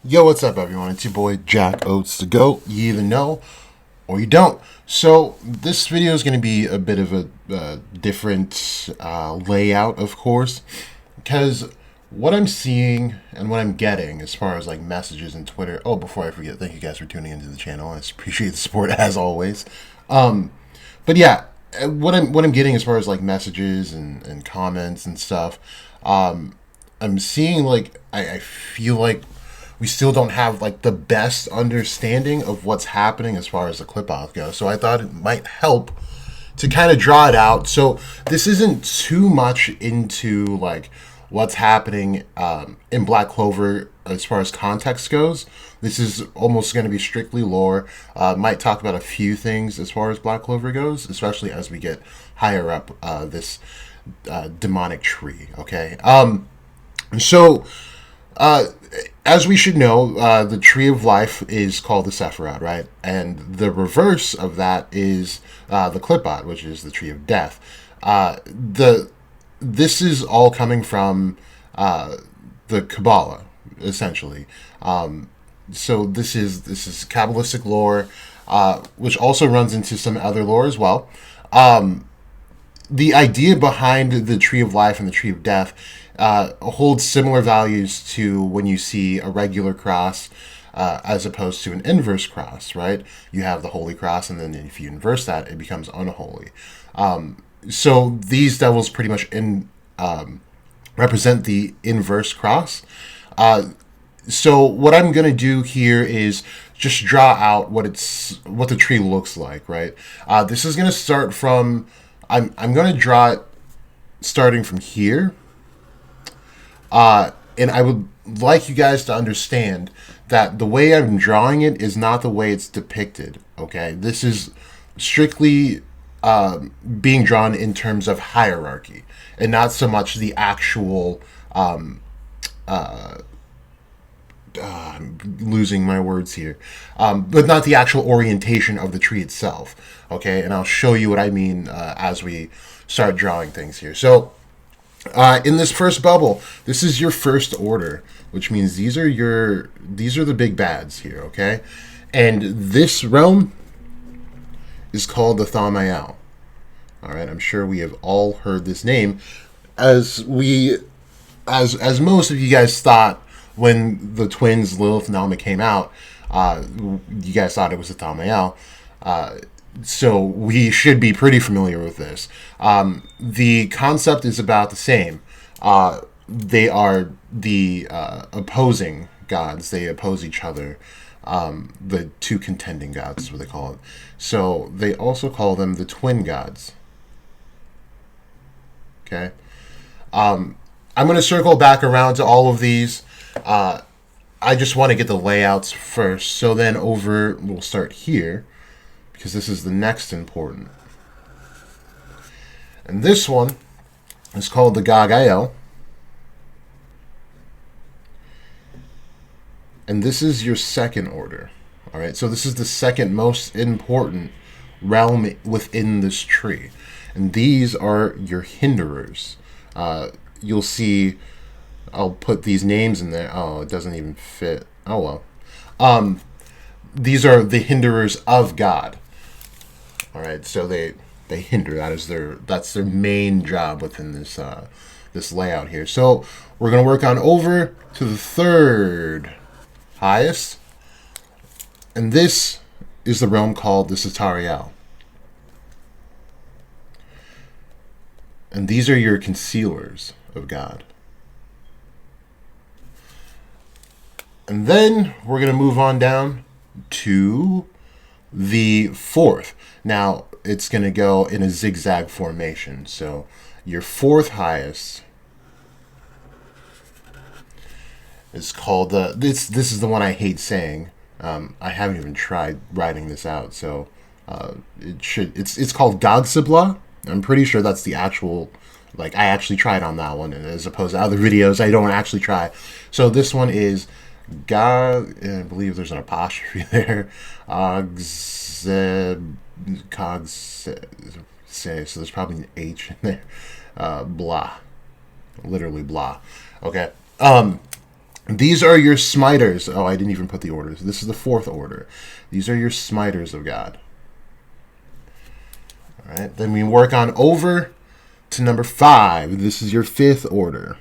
Yo, what's up, everyone? It's your boy Jack Oats the Goat. You either know or you don't. So this video is going to be a bit of a different layout, of course, because what I'm seeing and what I'm getting as far as like messages and Twitter. Oh, before I forget, thank you guys for tuning into the channel. I appreciate the support as always. But yeah, what I'm getting as far as like messages and comments and stuff. I'm seeing like I feel like we still don't have like the best understanding of what's happening as far as the Qliphoth goes. So I thought it might help to kind of draw it out. So this isn't too much into like what's happening in Black Clover as far as context goes. This is almost going to be strictly lore. Might talk about a few things as far as Black Clover goes, especially as we get higher up this demonic tree. Okay. So uh, as we should know, the tree of life is called the Sephirot, right? And the reverse of that is the Qliphoth, which is the tree of death. This is all coming from the Kabbalah, essentially. So this is Kabbalistic lore, which also runs into some other lore as well. The idea behind the tree of life and the tree of death holds similar values to when you see a regular cross as opposed to an inverse cross, right? You have the holy cross, and then if you inverse that, it becomes unholy. So these devils pretty much represent the inverse cross. So what I'm gonna do here is just draw out what the tree looks like, right? This is gonna start from I'm gonna draw it starting from here, and I would like you guys to understand that the way I'm drawing it is not the way it's depicted. Okay, this is strictly being drawn in terms of hierarchy, and not so much the actual. I'm losing my words here, but not the actual orientation of the tree itself. Okay, and I'll show you what I mean as we start drawing things here. So, in this first bubble, this is your first order, which means these are the big bads here. Okay, and this realm is called the Thamael. All right, I'm sure we have all heard this name, as most of you guys thought when the twins Lilith and Alma came out. You guys thought it was the Thamael. So we should be pretty familiar with this. The concept is about the same. They are the opposing gods. They oppose each other. The two contending gods is what they call it. So they also call them the twin gods. Okay. I'm going to circle back around to all of these. I just want to get the layouts first. So then we'll start here, because this is the next important. And this one is called the Raguel. And this is your second order. All right, so this is the second most important realm within this tree. And these are your hinderers. You'll see, I'll put these names in there. Oh, it doesn't even fit. Oh, well. These are the hinderers of God. All right, so they hinder. That's their main job within this layout here. So we're gonna work on over to the third highest, and this is the realm called the Sotariel. And these are your concealers of God. And then we're going to move on down to the fourth. Now, it's going to go in a zigzag formation. So your fourth highest is called this is the one I hate saying. I haven't even tried writing this out, so it's called Godsibla. I'm pretty sure that's the actual, like, I actually tried on that one, as opposed to other videos I don't actually try. So this one is God, I believe there's an apostrophe there. So there's probably an H in there. Blah. Literally blah. Okay. These are your smiters. Oh, I didn't even put the orders. This is the 4th order. These are your smiters of God. All right. Then we work on over to number 5. This is your 5th order.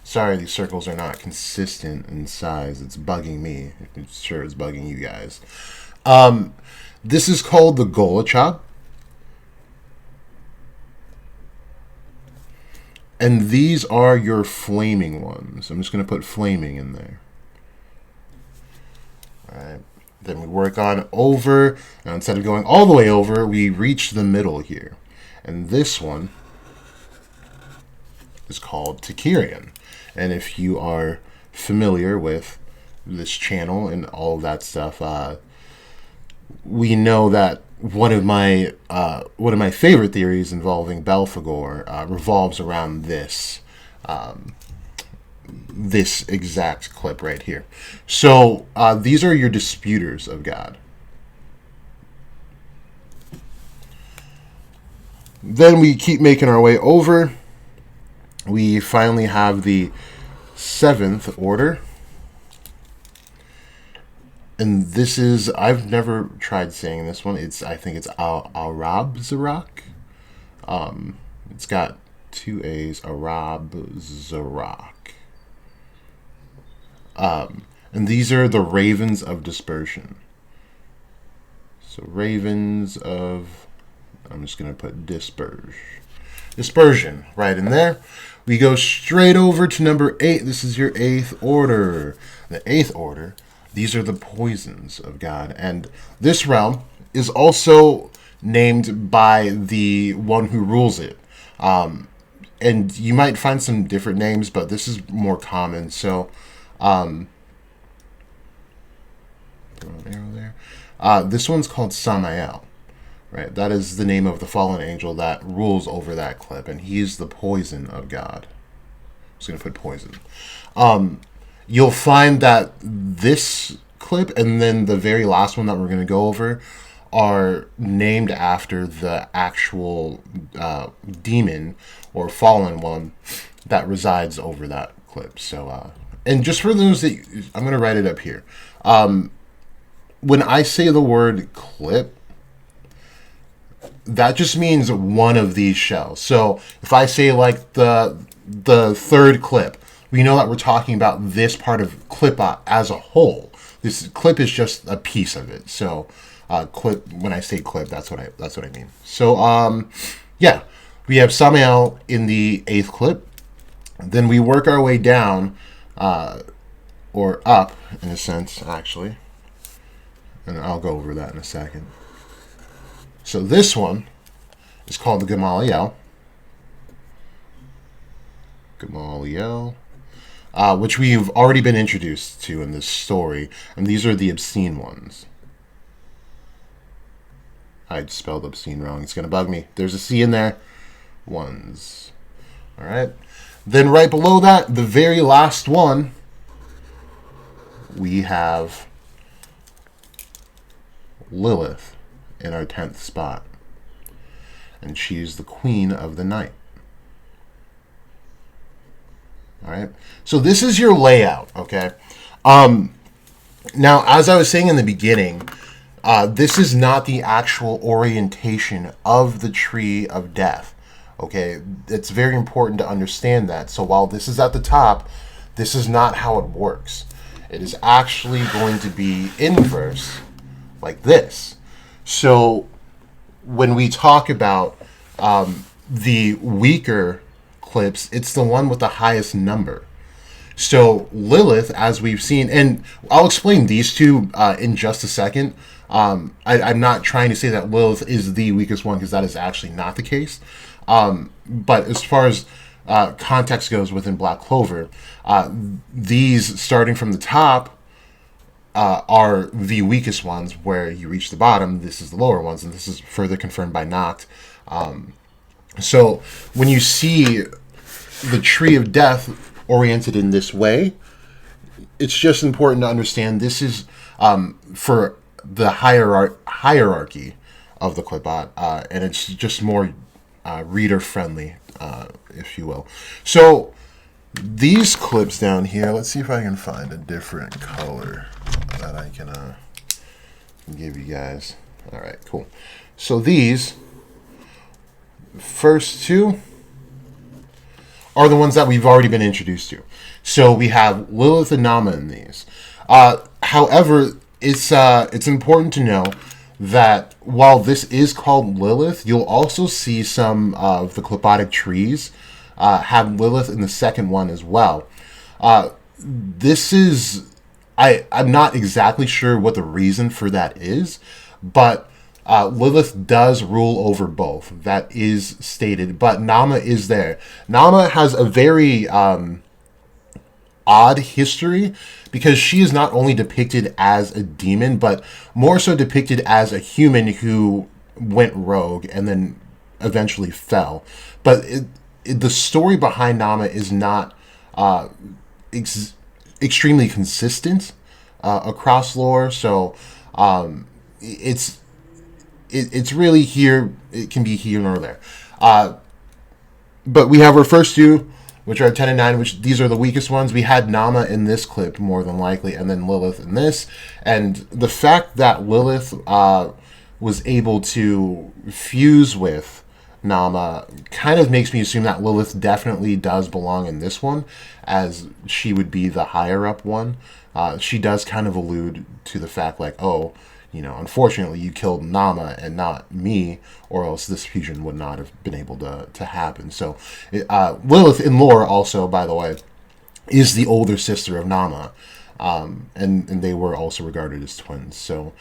Sorry, these circles are not consistent in size. It's bugging me. I'm sure it's bugging you guys. This is called the Qliphoth. And these are your flaming ones. I'm just going to put flaming in there. All right. Then we work on over. Now, instead of going all the way over, we reach the middle here. And this one is called Takerian. And if you are familiar with this channel and all of that stuff, we know that one of my favorite theories involving Belfagor revolves around this this exact clip right here. So these are your disputers of God. Then we keep making our way over. We finally have the 7th order. And this is, I've never tried saying this one. I think it's Arab-Zarak. It's got 2 A's, Arab-Zarak. And these are the ravens of dispersion. So ravens of, I'm just going to put dispersion right in there. We go straight over to number 8. This is your 8th order. The 8th order, these are the poisons of God. And this realm is also named by the one who rules it. And you might find some different names, but this is more common. So, throw an arrow there. This one's called Samael. Right, that is the name of the fallen angel that rules over that clip, and he's the poison of God. I'm just going to put poison. You'll find that this clip and then the very last one that we're going to go over are named after the actual demon or fallen one that resides over that clip. So, and just for those that, I'm going to write it up here. When I say the word clip, that just means one of these shells. So if I say like the 3rd clip, we know that we're talking about this part of Qliphoth as a whole. This clip is just a piece of it. So clip, when I say clip, that's what I mean. So yeah, we have Samael in the 8th clip. Then we work our way down or up in a sense, actually. And I'll go over that in a second. So this one is called the Gamaliel. Which we've already been introduced to in this story. And these are the obscene ones. I spelled obscene wrong. It's going to bug me. There's a C in there. Ones. All right. Then right below that, the very last one, we have Lilith in our 10th spot, and she's the queen of the night. All right, so this is your layout. Okay, now as I was saying in the beginning, this is not the actual orientation of the tree of death. Okay, it's very important to understand that. So while this is at the top, this is not how it works. It is actually going to be inverse like this. So when we talk about the weaker clips, it's the one with the highest number. So Lilith, as we've seen, and I'll explain these two in just a second. I'm not trying to say that Lilith is the weakest one, because that is actually not the case. But as far as context goes within Black Clover, these starting from the top are the weakest ones. Where you reach the bottom, this is the lower ones, and this is further confirmed by Noct. So when you see the tree of death oriented in this way, it's just important to understand this is for the hierarchy of the Qliphoth, and it's just more reader friendly, if you will. So these clips down here, let's see if I can find a different color that I can give you guys. All right, cool. So these first two are the ones that we've already been introduced to. So we have Lilith and Nama in these. However, it's important to know that while this is called Lilith, you'll also see some of the Qliphotic trees have Lilith in the second one as well. This is... I'm not exactly sure what the reason for that is, but Lilith does rule over both. That is stated, but Nama is there. Nama has a very odd history because she is not only depicted as a demon, but more so depicted as a human who went rogue and then eventually fell. But the story behind Nama is not extremely consistent across lore, so it's really here. It can be here nor there. But we have our first two, which are 10 and 9, which these are the weakest ones. We had Nama in this clip, more than likely, and then Lilith in this. And the fact that Lilith was able to fuse with Nama kind of makes me assume that Lilith definitely does belong in this one, as she would be the higher up one. She does kind of allude to the fact, like, oh, you know, unfortunately you killed Nama and not me, or else this fusion would not have been able to happen. So Lilith in lore also, by the way, is the older sister of Nama, and they were also regarded as twins. So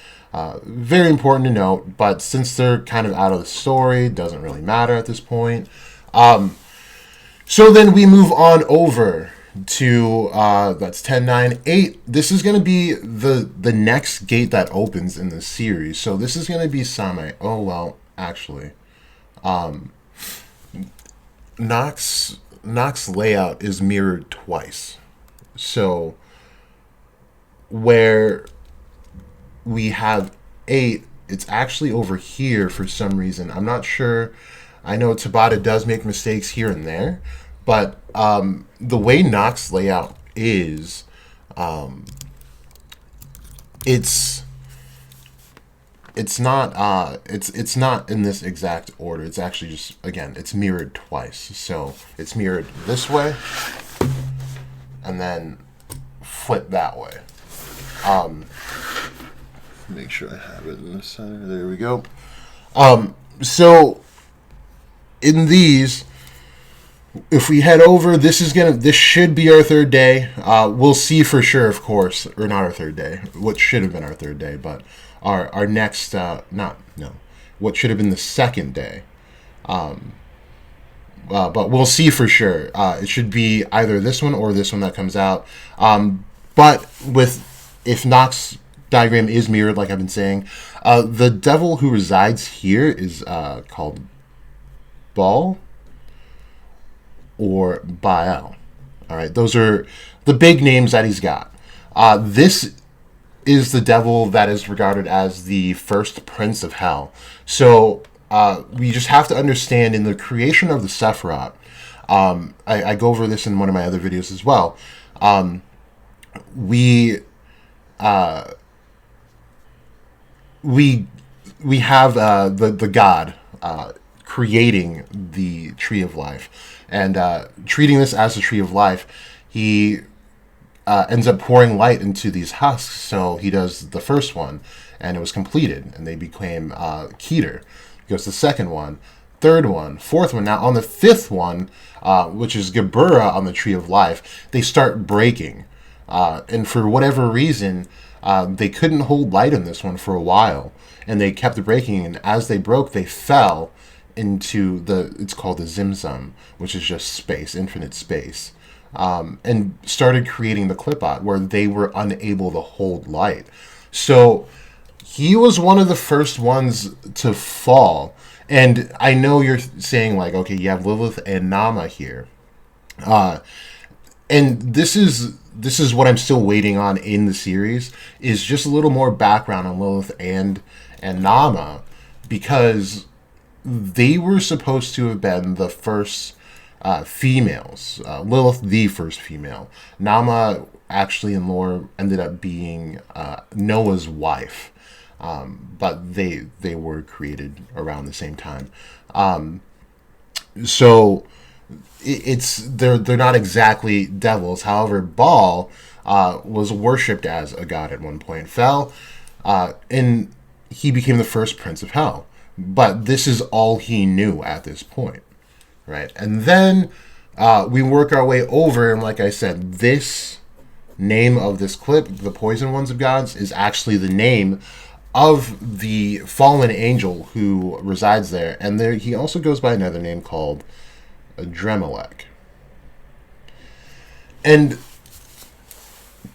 very important to note, but since they're kind of out of the story, it doesn't really matter at this point. So then we move on over to that's 10, 9, 8. This is going to be the next gate that opens in the series. So this is going to be oh well, actually, Nox's layout is mirrored twice. So where we have 8, it's actually over here for some reason. I'm not sure. I know Tabata does make mistakes here and there, but the way Nox's layout is, it's not in this exact order. It's actually just, again, it's mirrored twice. So it's mirrored this way, and then flip that way. Make sure I have it in the center. There we go. So in these, if we head over, this should be our third day. We'll see for sure, of course, or not our third day. What should have been our third day, but our next what should have been the second day. But we'll see for sure. It should be either this one or this one that comes out. But if Nox's diagram is mirrored, like I've been saying, the devil who resides here is called Baal or Belial. All right, those are the big names that he's got. This is the devil that is regarded as the first prince of hell. So we just have to understand in the creation of the Sephirot, I go over this in one of my other videos as well. We have the God creating the tree of life, and treating this as the tree of life. He ends up pouring light into these husks. So he does the first one, and it was completed, and they became Keter. He goes to the second one, third one, fourth one. Now on the fifth one, which is Geburah on the tree of life, they start breaking, and for whatever reason, they couldn't hold light on this one for a while, and they kept breaking. And as they broke, they fell into it's called the Zimzum, which is just space, infinite space, and started creating the Qliphoth, where they were unable to hold light. So he was one of the first ones to fall. And I know you're saying, like, okay, you have Lilith and Nama here, and this is what I'm still waiting on in the series, is just a little more background on Lilith and Nama, because they were supposed to have been the first females. Lilith, the first female. Nama, actually in lore, ended up being Noah's wife. But they were created around the same time. So they're not exactly devils. However, Baal was worshipped as a god at one point, fell, and he became the first prince of hell. But this is all he knew at this point, right? And then we work our way over, and like I said, this name of this clip, the Poison Ones of Gods, is actually the name of the fallen angel who resides there. And there he also goes by another name called Dremelech. And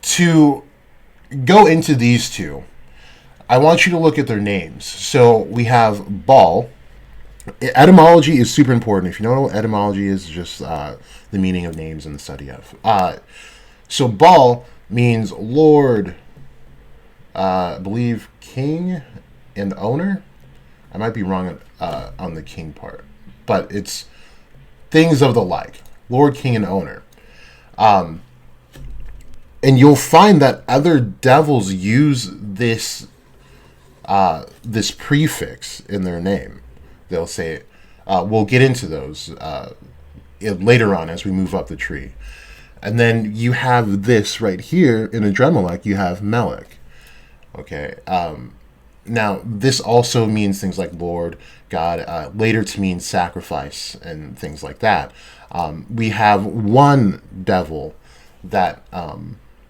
to go into these two, I want you to look at their names. So we have Baal. Etymology is super important. If you know what etymology is, just the meaning of names and the study of. So Baal means Lord, I believe king and owner. I might be wrong on the king part, but it's things of the like. Lord, king, and owner. And you'll find that other devils use this this prefix in their name. They'll say, we'll get into those later on as we move up the tree. And then you have this right here in Adremelech, you have Melech. Okay. Now, this also means things like Lord, God, later to mean sacrifice and things like that. We have one devil that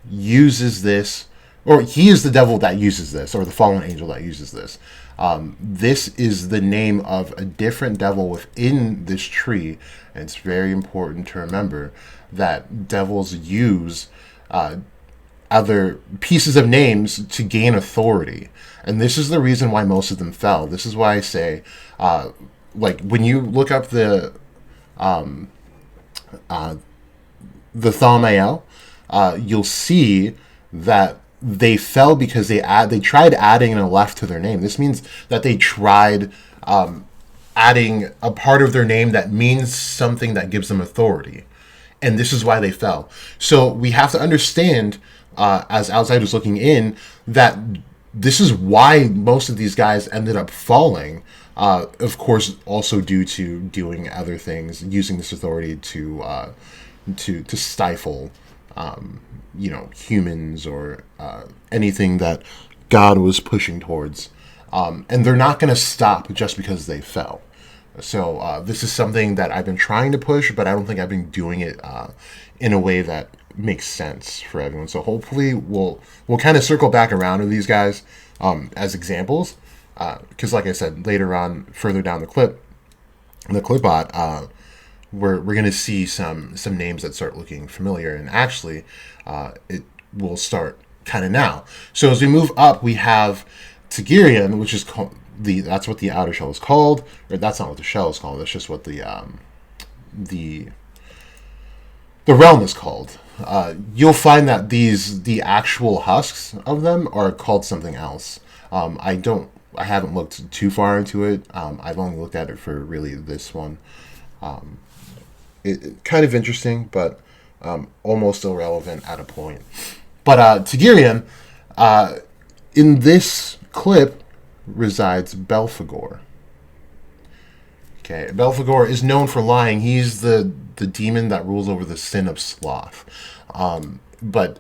uses this, or he is the devil that uses this, or the fallen angel that uses this. This is the name of a different devil within this tree, and it's very important to remember that devils use other pieces of names to gain authority. And this is the reason why most of them fell. This is why I say, like, when you look up the Thaumael, you'll see that they fell because they tried adding an aleph to their name. This means that they tried adding a part of their name that means something that gives them authority. And this is why they fell. So we have to understand, as outsiders looking in, that this is why most of these guys ended up falling. Of course, also due to doing other things, using this authority to stifle, humans or anything that God was pushing towards. And they're not going to stop just because they fell. So this is something that I've been trying to push, but I don't think I've been doing it in a way that makes sense for everyone. So hopefully we'll kind of circle back around to these guys as examples, because like I said, later on, further down the clip, in the Qliphoth, we're going to see some names that start looking familiar, and actually it will start kind of now. So as we move up, we have Tagerian, which is called that's what the outer shell is called, or that's not what the shell is called. That's just what the realm is called. You'll find that the actual husks of them are called something else. I haven't looked too far into it. I've only looked at it for really this one. It kind of interesting, but almost irrelevant at a point. But Tagerian, in this clip, resides Belfagor. Okay, Belfagor is known for lying. He's the demon that rules over the sin of sloth. But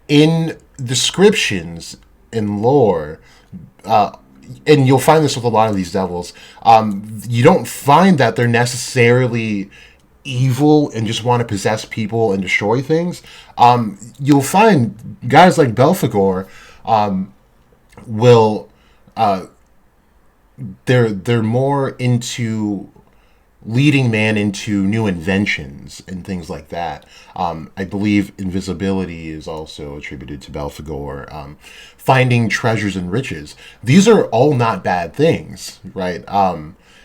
in descriptions, in lore, and you'll find this with a lot of these devils, you don't find that they're necessarily evil and just want to possess people and destroy things. You'll find guys like Belfagor will they're more into leading man into new inventions and things like that. I believe invisibility is also attributed to Belfagor. Finding treasures and riches. These are all not bad things, right?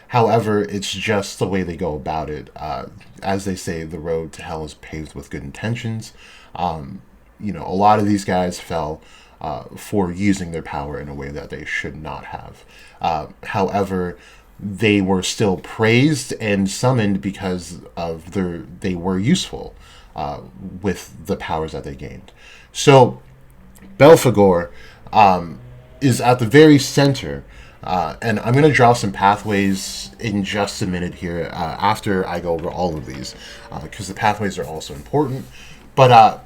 However, it's just the way they go about it. As they say, the road to hell is paved with good intentions. A lot of these guys fell for using their power in a way that they should not have. However, they were still praised and summoned because of they were useful with the powers that they gained. So Belfagor is at the very center, and I'm going to draw some pathways in just a minute here after I go over all of these, because the pathways are also important. But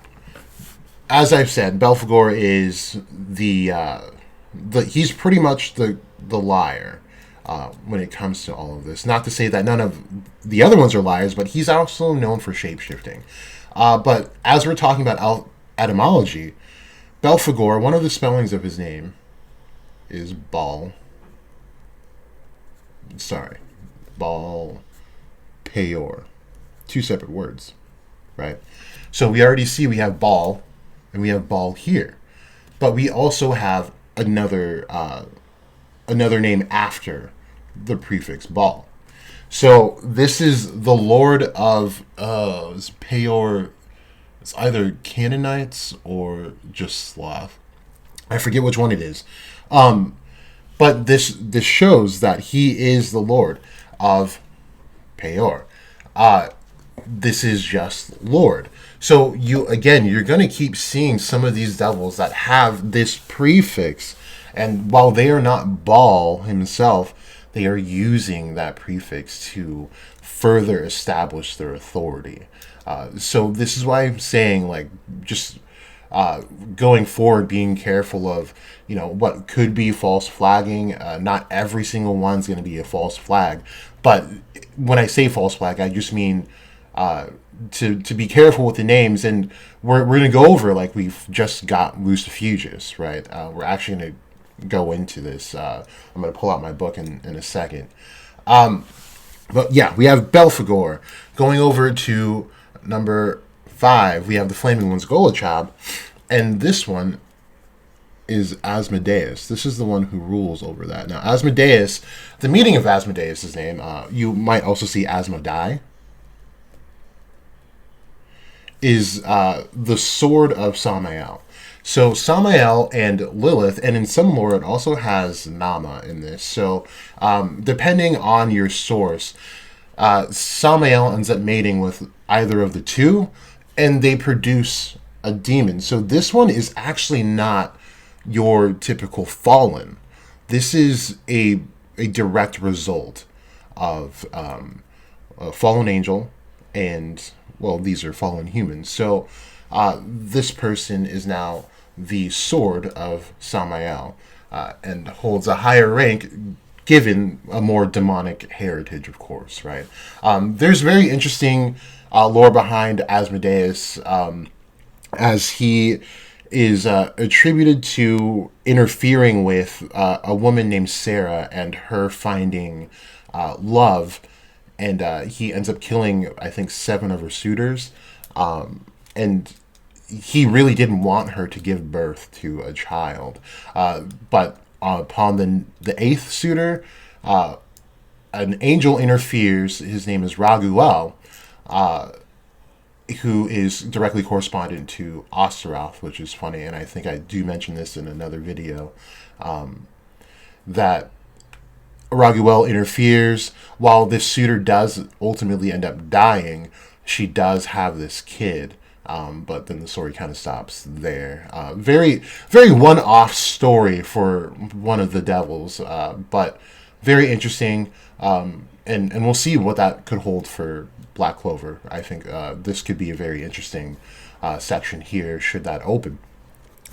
as I've said, Belfagor is he's pretty much the liar when it comes to all of this. Not to say that none of the other ones are liars, but he's also known for shapeshifting. But as we're talking about etymology, Belfagor, one of the spellings of his name is Baal. Baal Peor. Two separate words, right? So we already see we have Baal, and we have Baal here. But we also have another name after the prefix Baal. So this is the lord of is Peor. It's either Canaanites or just Slav. I forget which one it is. But this shows that he is the lord of Peor. This is just Lord. So you're going to keep seeing some of these devils that have this prefix, and while they are not Baal himself, they are using that prefix to further establish their authority. So this is why I'm saying, like, just going forward, being careful of, what could be false flagging. Not every single one's going to be a false flag, but when I say false flag, I just mean to be careful with the names. And we're going to go over, like we've just got Lucifugus, right? We're actually going to go into this. I'm going to pull out my book in a second. But yeah, we have Belfagor. Going over to number 5, we have the Flaming One's Golachab, and this one is Asmodeus. This is the one who rules over that. Now, Asmodeus, the meaning of Asmodeus' name, you might also see Asmodai, is the sword of Samael. So Samael and Lilith, and in some lore it also has Nama in this. So depending on your source, Samael ends up mating with either of the two, and they produce a demon. So this one is actually not your typical fallen. This is a direct result of a fallen angel, and, well, these are fallen humans. So this person is now the sword of Samael, and holds a higher rank, given a more demonic heritage, of course, right? There's very interesting lore behind Asmodeus, as he is attributed to interfering with a woman named Sarah and her finding love, and he ends up killing, I think, 7 of her suitors, and he really didn't want her to give birth to a child, but upon the 8th suitor, an angel interferes. His name is Raguel, who is directly correspondent to Astaroth, which is funny, and I think I do mention this in another video, that Raguel interferes. While this suitor does ultimately end up dying, she does have this kid, but then the story kind of stops there. Very, very one-off story for one of the devils, but very interesting, and we'll see what that could hold for Black Clover. I think this could be a very interesting section here, should that open.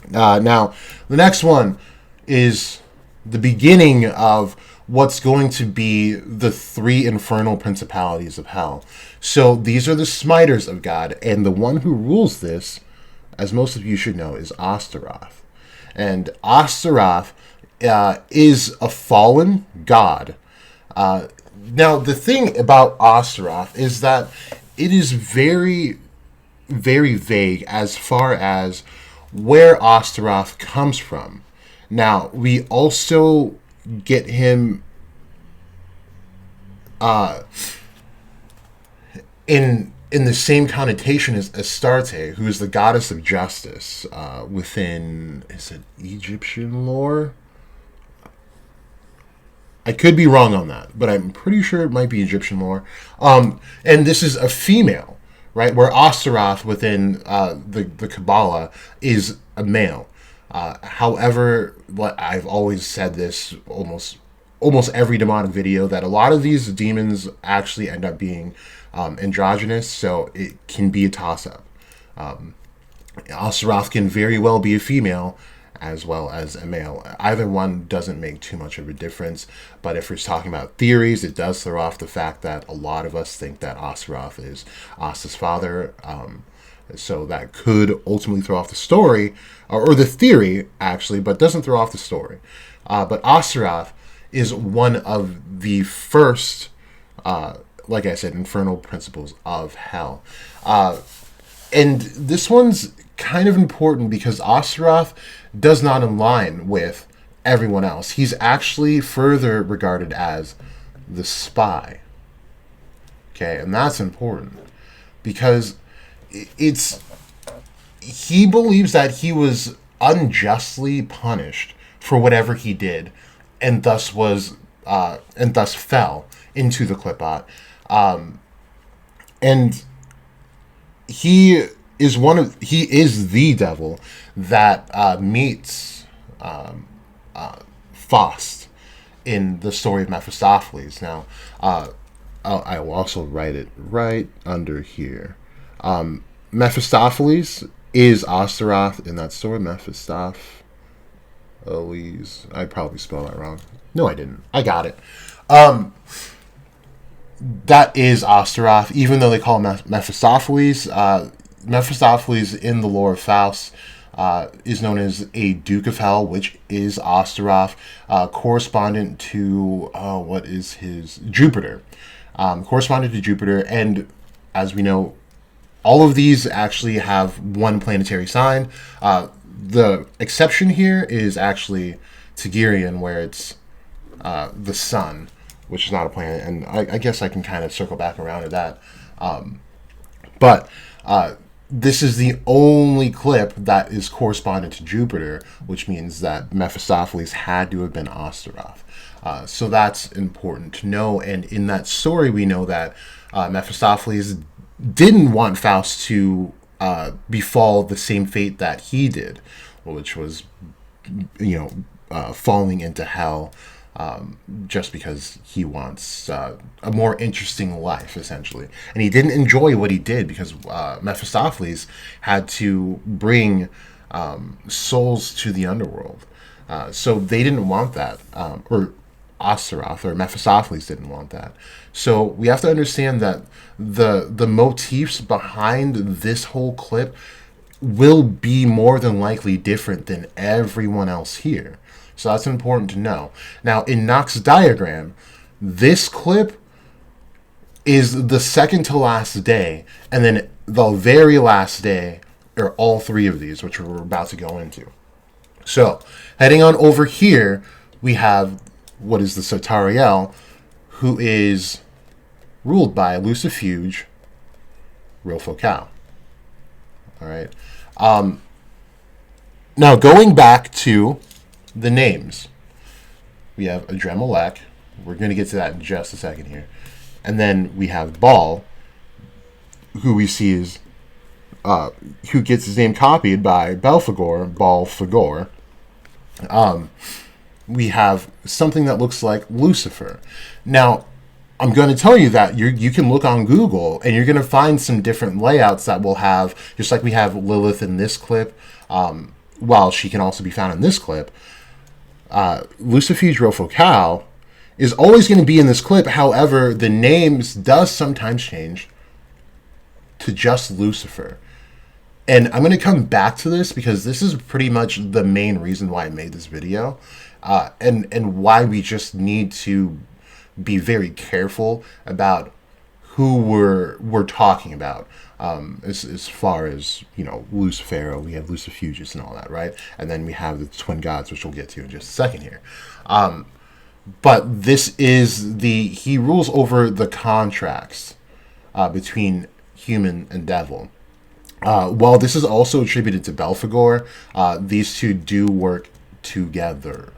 Now, the next one is the beginning of what's going to be the 3 infernal principalities of hell. So these are the smiters of God, and the one who rules this, as most of you should know, is Astaroth. And Astaroth is a fallen god. Now, the thing about Astaroth is that it is very, very vague as far as where Astaroth comes from. Now, we also get him in the same connotation as Astarte, who is the goddess of justice within, is it Egyptian lore? I could be wrong on that, but I'm pretty sure it might be Egyptian lore. And this is a female, right? Where Astaroth within the Kabbalah is a male. However, what I've always said this almost every demonic video, that a lot of these demons actually end up being androgynous, so it can be a toss-up. Astaroth can very well be a female as well as a male. Either one doesn't make too much of a difference, but if we're talking about theories, it does throw off the fact that a lot of us think that Astaroth is Asta's father, so that could ultimately throw off the story, or the theory, actually, but doesn't throw off the story. But Astaroth is one of the first, like I said, infernal principles of hell. And this one's kind of important because Astaroth does not align with everyone else. He's actually further regarded as the spy. Okay, and that's important because he believes that he was unjustly punished for whatever he did, and thus fell into the Qliphoth. And he is the devil that meets Faust in the story of Mephistopheles. Now, I will also write it right under here. Mephistopheles is Astaroth in that story. Mephistopheles. I probably spelled that wrong. No, I didn't. I got it. That is Astaroth, even though they call him Mephistopheles. Mephistopheles in the lore of Faust is known as a Duke of Hell, which is Astaroth, correspondent to what is his Jupiter, correspondent to Jupiter, and as we know, all of these actually have one planetary sign. The exception here is actually Tagerian, where it's the sun, which is not a planet, and I guess I can kind of circle back around to that. But this is the only clip that is correspondent to Jupiter, which means that Mephistopheles had to have been Astaroth. So that's important to know, and in that story we know that Mephistopheles didn't want Faust to befall the same fate that he did, which was, falling into hell, just because he wants a more interesting life, essentially. And he didn't enjoy what he did because Mephistopheles had to bring souls to the underworld. So they didn't want that, or Astaroth or Mephistopheles didn't want that. So we have to understand that the motifs behind this whole clip will be more than likely different than everyone else here. So that's important to know. Now, in Nox's diagram, this clip is the second to last day, and then the very last day are all three of these, which we're about to go into. So, heading on over here, we have what is the Sotariel, who is ruled by Lucifuge, Qliphoth. Alright. Now, going back to the names, we have Adremelech. We're going to get to that in just a second here. And then we have Baal, who we see is who gets his name copied by Belfagor, Belfagor. We have something that looks like Lucifer. Now, I'm going to tell you that you can look on Google and you're going to find some different layouts that will have, just like we have Lilith in this clip, while she can also be found in this clip. Lucifuge Qliphoth is always going to be in this clip. However, the names does sometimes change to just Lucifer. And I'm going to come back to this because this is pretty much the main reason why I made this video, and why we just need to be very careful about who we're talking about. As far as, Lucifer, we have Lucifugus and all that, right? And then we have the twin gods, which we'll get to in just a second here. But this is he rules over the contracts between human and devil. While this is also attributed to Belfagor, these two do work together.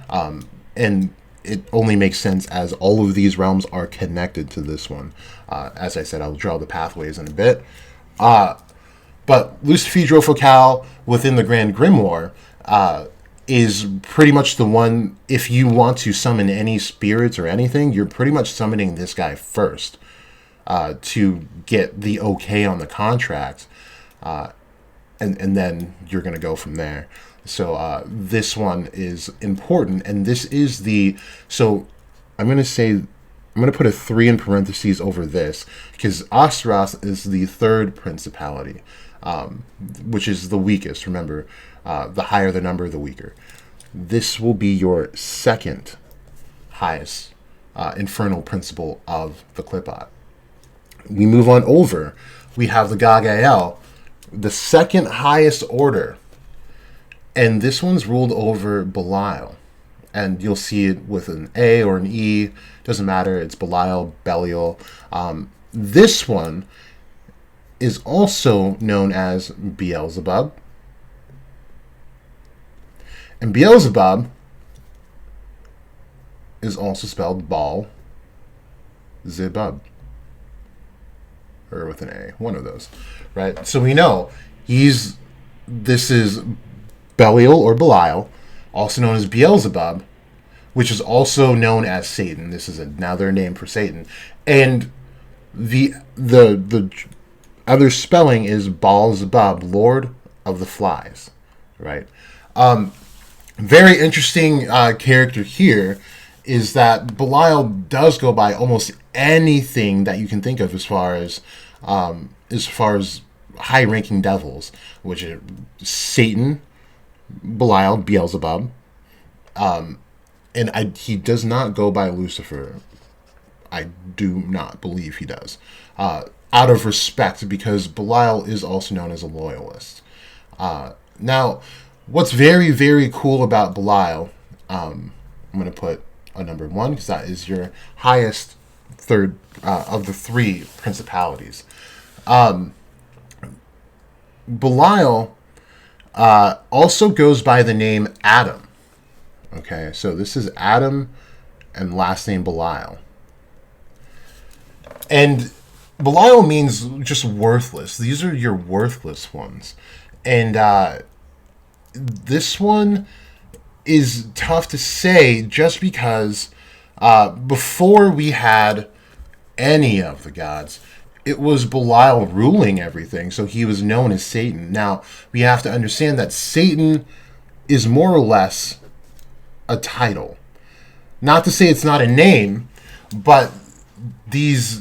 And it only makes sense as all of these realms are connected to this one. As I said, I'll draw the pathways in a bit. But Lucifigro within the Grand Grimoire is pretty much the one, if you want to summon any spirits or anything, you're pretty much summoning this guy first to get the okay on the contract. And then you're going to go from there. So this one is important, and this is the... So I'm going to put a 3 in parentheses over this, because Astaroth is the 3rd principality, which is the weakest. Remember, the higher the number, the weaker. This will be your 2nd highest infernal principle of the Qliphoth. We move on over. We have the Raguel, the 2nd highest order, and this one's ruled over Belial, and you'll see it with an A or an E, doesn't matter, it's Belial, Belial. This one is also known as Beelzebub, and Beelzebub is also spelled Baal-zebub, or with an A, one of those, right? So we know this is Belial or Belial, also known as Beelzebub, which is also known as Satan. This is another name for Satan. And the other spelling is Baal-zebub, Lord of the Flies, right? Very interesting character here is that Belial does go by almost anything that you can think of as far as high-ranking devils, which is Satan, Belial, Beelzebub, and he does not go by Lucifer. I do not believe he does, out of respect, because Belial is also known as a loyalist. Now, what's very, very cool about Belial, I'm going to put a number 1, because that is your highest 3rd of the 3 principalities. Belial also goes by the name Adam. Okay, so this is Adam and last name Belial. And Belial means just worthless. These are your worthless ones. And this one is tough to say just because before we had any of the gods, it was Belial ruling everything, so he was known as Satan. Now, we have to understand that Satan is more or less a title. Not to say it's not a name, but these